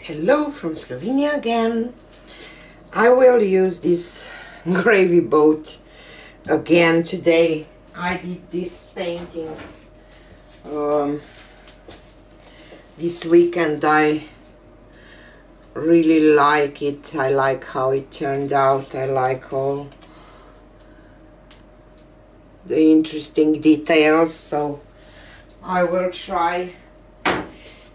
Hello from Slovenia again. I will use this gravy boat again today. I did this painting this weekend. I really like it. I like how it turned out. I like all the interesting details, so I will try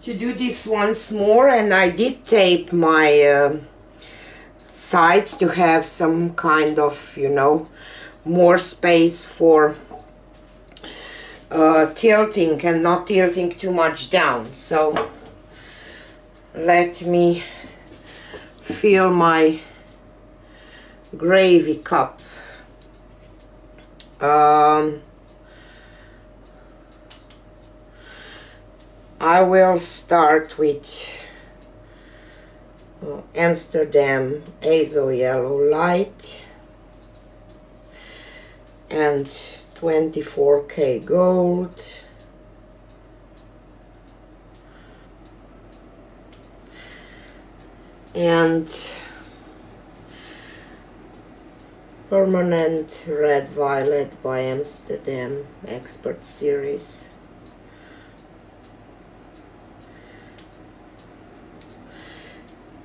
to do this once more. And I did tape my sides to have some kind of, you know, more space for tilting and not tilting too much down. So let me fill my gravy cup. I will start with Amsterdam Azo Yellow Light and 24K Gold, and Permanent Red Violet by Amsterdam Expert Series,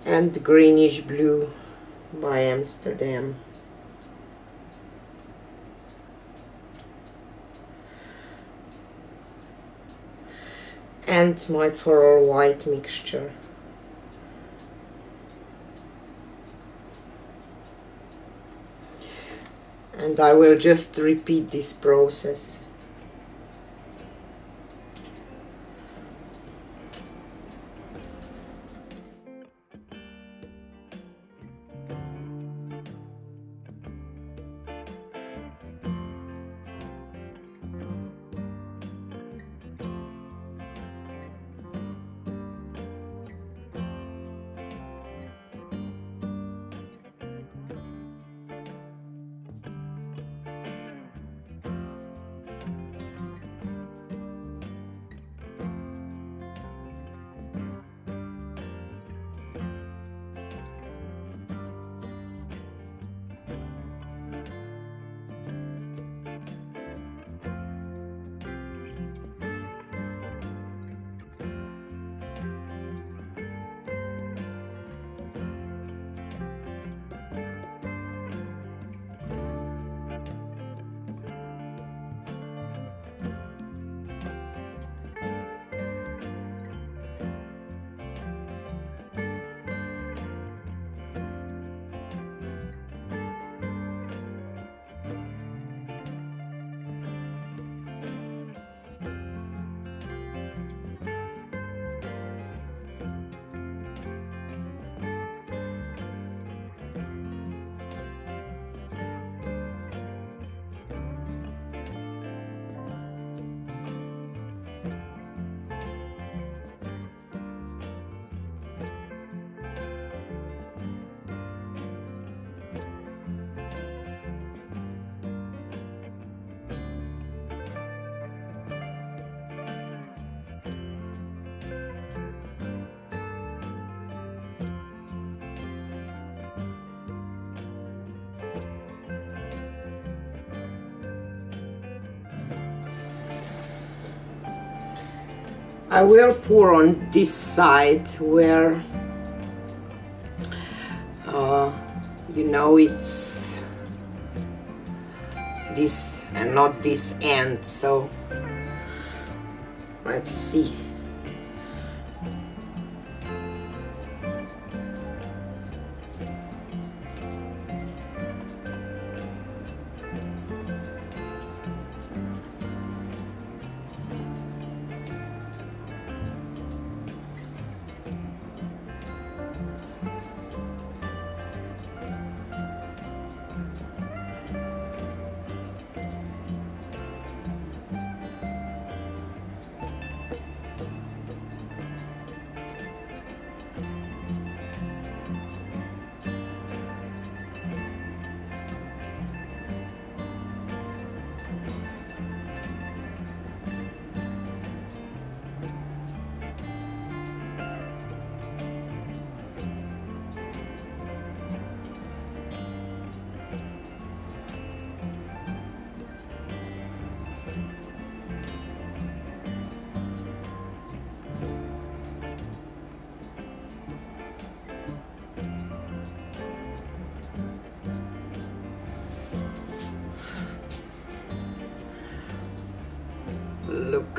and Greenish Blue by Amsterdam. And my pearl white mixture. And I will just repeat this process. I will pour on this side where you know, it's this and not this end, so let's see.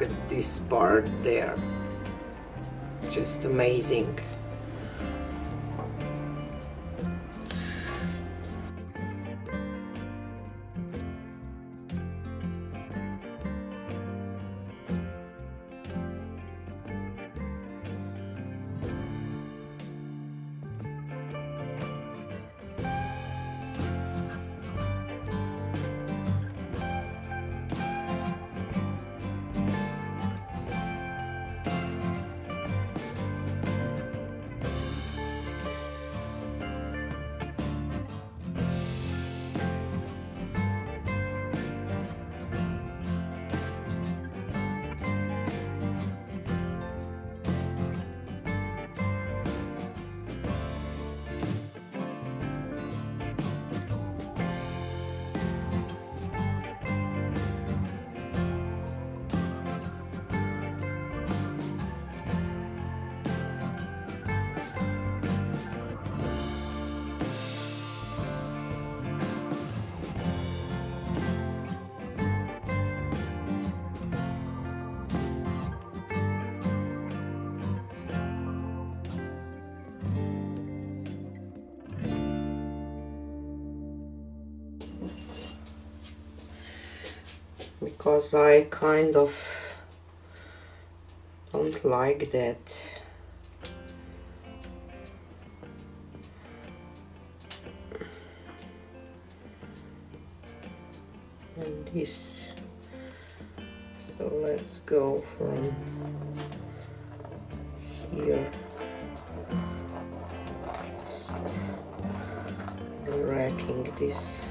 Look at this part there, just amazing. Because I kind of don't like that. And this, so let's go from here, just racking this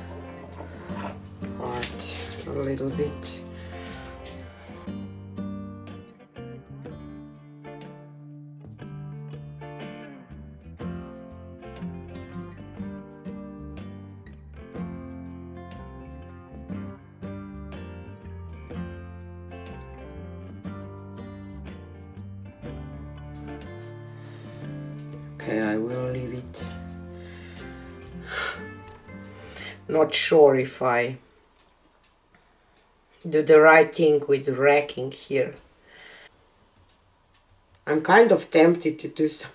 part a little bit. Okay, I will leave it. Not sure if I do the right thing with racking here. I'm kind of tempted to do some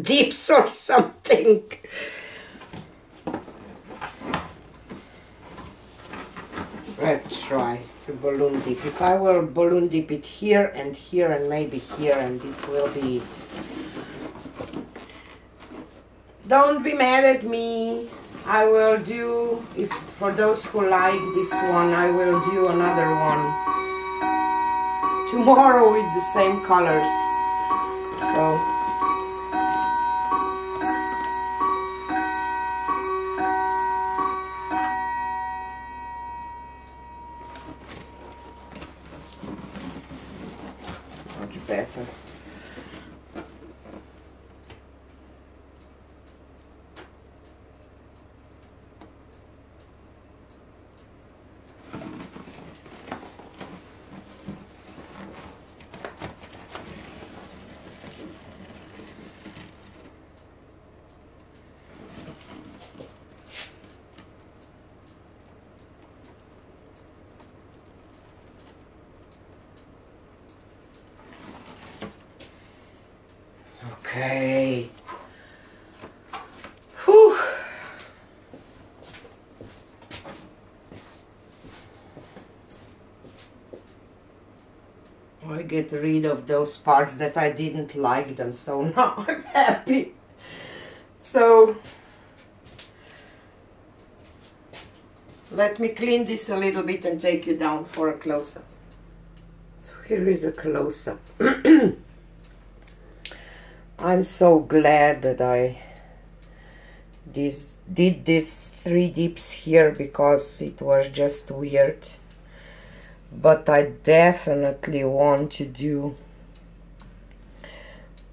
dips or something. Let's try to balloon dip it. I will balloon dip it here and maybe here, and this will be it. Don't be mad at me. I will do, if for those who like this one, I will do another one tomorrow with the same colors. So much better. Okay. Whew. I get rid of those parts that I didn't like them, so now I'm happy. So let me clean this a little bit and take you down for a close-up. So here is a close-up. I'm so glad that I did these 3 dips here, because it was just weird. But I definitely want to do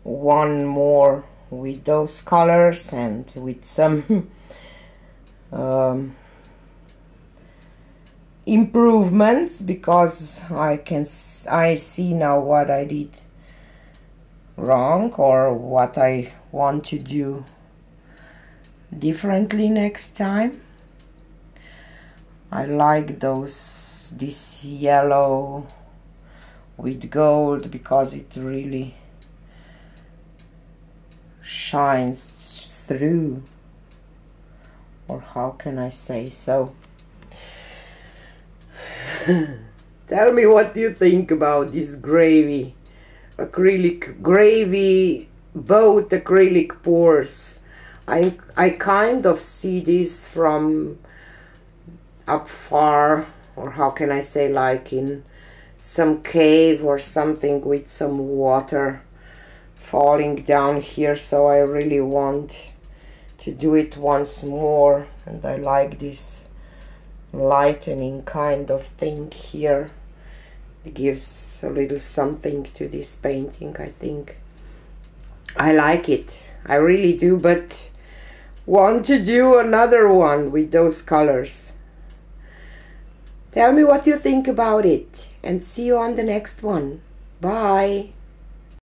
one more with those colors and with some improvements, because I see now what I did wrong or what I want to do differently next time. I like this yellow with gold because it really shines through, or how can I say so. Tell me what you think about this gravy boat acrylic pours. I kind of see this from up far, or how can I say, like in some cave or something with some water falling down here. So I really want to do it once more, and I like this lightening kind of thing here. It gives a little something to this painting. I think I like it, I really do, but want to do another one with those colors. Tell me what you think about it, and see you on the next one. Bye.